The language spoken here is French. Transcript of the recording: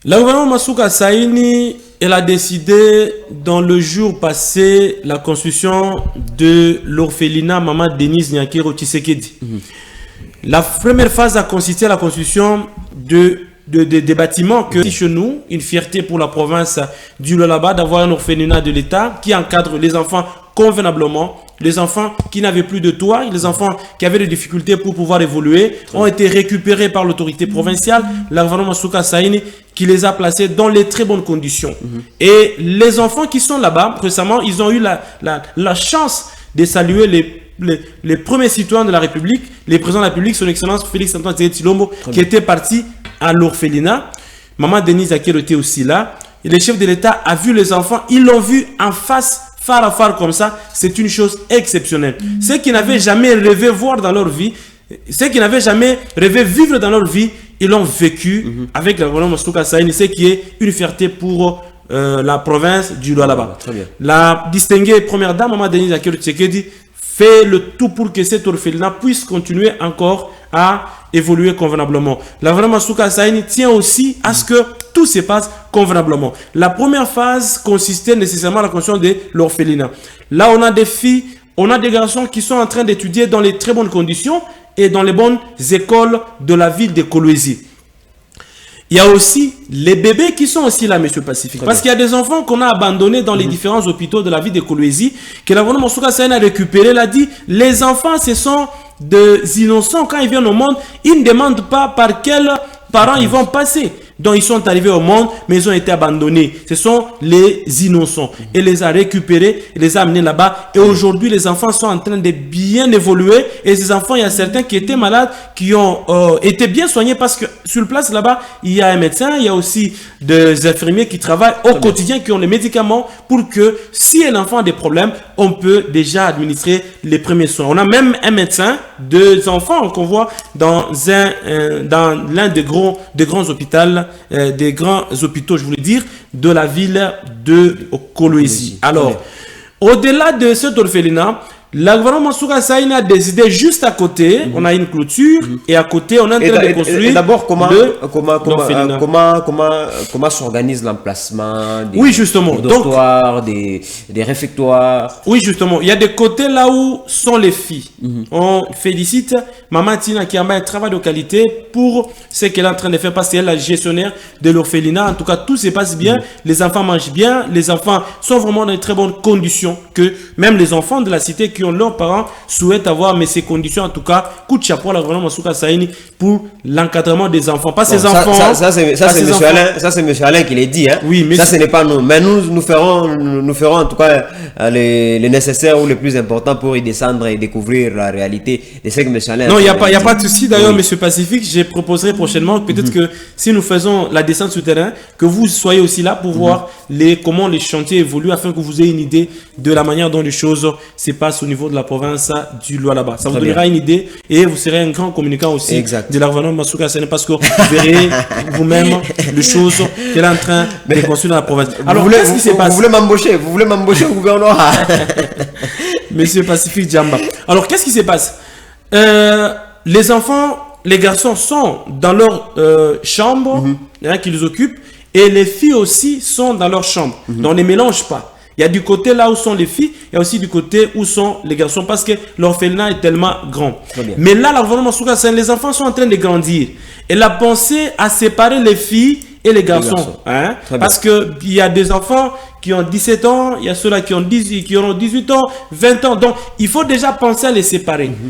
La gouvernement Masuka Saini, elle a décidé dans le jour passé la construction de l'orphelinat Maman Denise Nyakiro Tshisekedi. La première phase a consisté à la construction des bâtiments que chez nous, une fierté pour la province du Lualaba d'avoir un orphelinat de l'État qui encadre les enfants convenablement. Les enfants qui n'avaient plus de toit, les enfants qui avaient des difficultés pour pouvoir évoluer, ont été récupérés par l'autorité provinciale, la gouvernement Masuka Saini, qui les a placés dans les très bonnes conditions. Et les enfants qui sont là-bas, récemment, ils ont eu la chance de saluer les premiers citoyens de la République, les présidents de la République, son Excellence Félix Antoine Tshisekedi, qui était parti à l'orphelinat. Maman Denise Akero était aussi là. Et le chef de l'État a vu les enfants, ils l'ont vu en face, phare à phare comme ça, c'est une chose exceptionnelle. Ceux qui n'avaient jamais rêvé voir dans leur vie, ceux qui n'avaient jamais rêvé vivre dans leur vie, ils l'ont vécu avec le gouvernement Masuka Saini, ce qui est une fierté pour la province du Lualaba. La distinguée première dame, Maman Denise Akero Tshisekedi, fait le tout pour que cet orphelinat puisse continuer encore à évoluer convenablement. La gouvernement Masuka Saini tient aussi à ce que tout se passe convenablement. La première phase consistait nécessairement à la construction de l'orphelinat. Là, on a des filles, on a des garçons qui sont en train d'étudier dans les très bonnes conditions et dans les bonnes écoles de la ville de Kolwezi. Il y a aussi les bébés qui sont aussi là, Monsieur Pacifique. Parce qu'il y a des enfants qu'on a abandonnés dans les différents hôpitaux de la ville de Kolwezi, que la gouvernement Masuka Saini a récupéré, l'a dit, les enfants, ce sont des innocents. Quand ils viennent au monde, ils ne demandent pas par quels parents ils vont passer. Donc ils sont arrivés au monde, mais ils ont été abandonnés. Ce sont les innocents. Et les a récupérés, les a amenés là-bas. Et aujourd'hui, les enfants sont en train de bien évoluer. Et ces enfants, il y a certains qui étaient malades, qui ont été bien soignés parce que sur place là-bas, il y a un médecin, il y a aussi des infirmiers qui travaillent au quotidien, qui ont les médicaments pour que si un enfant a des problèmes, on peut déjà administrer les premiers soins. On a même un médecin, deux enfants qu'on voit dans l'un des grands hôpitaux, des grands hôpitaux, je voulais dire, de la ville de Kolwezi. Alors, au-delà de cet orphelinat, la gouvernement Masuka Saini a décidé juste à côté, on a une clôture et à côté on est en train de construire. D'abord, comment s'organise l'emplacement des dortoirs, des réfectoires? Oui, justement, il y a des côtés là où sont les filles. On félicite Maman Tina Kiamba, un travail de qualité pour ce qu'elle est en train de faire parce qu'elle est la gestionnaire de l'orphelinat. En tout cas, tout se passe bien, les enfants mangent bien, les enfants sont vraiment dans de très bonnes conditions que même les enfants de la cité qui ont leurs parents souhaitent avoir, mais ces conditions en tout cas, coup de chapeau à la gouvernement Masuka Saini pour l'encadrement des enfants. Pas ces enfants. Ça c'est monsieur Alain qui l'a dit. Hein? Oui, mais ça ce n'est pas nous. Mais nous ferons en tout cas les nécessaires ou les plus importants pour y descendre et découvrir la réalité de ce que monsieur Alain. Non, il n'y a pas de souci. D'ailleurs, monsieur Pacifique, je proposerai prochainement peut-être que si nous faisons la descente sur terrain, que vous soyez aussi là pour voir comment les chantiers évoluent afin que vous ayez une idée de la manière dont les choses se passent au niveau de la province du Lualaba. Ça vous donnera une idée et vous serez un grand communicant aussi de la gouvernement Masuka Saini parce que vous verrez vous-même les choses qu'elle est en train de construire dans la province. Alors, qu'est-ce qui se passe? Vous voulez m'embaucher au gouvernement? Monsieur Pacifique Djamba. Alors, qu'est-ce qui se passe? Les enfants, les garçons sont dans leur chambre qu'ils occupent et les filles aussi sont dans leur chambre. Donc, on ne mélange pas. Il y a du côté là où sont les filles, il y a aussi du côté où sont les garçons parce que l'orphelinat est tellement grand. Mais là, la gouvernement Masuka Saini, les enfants sont en train de grandir. Elle a pensé à séparer les filles et les garçons. Parce qu'il y a des enfants qui ont 17 ans, il y a ceux-là qui auront 18 ans, 20 ans. Donc, il faut déjà penser à les séparer.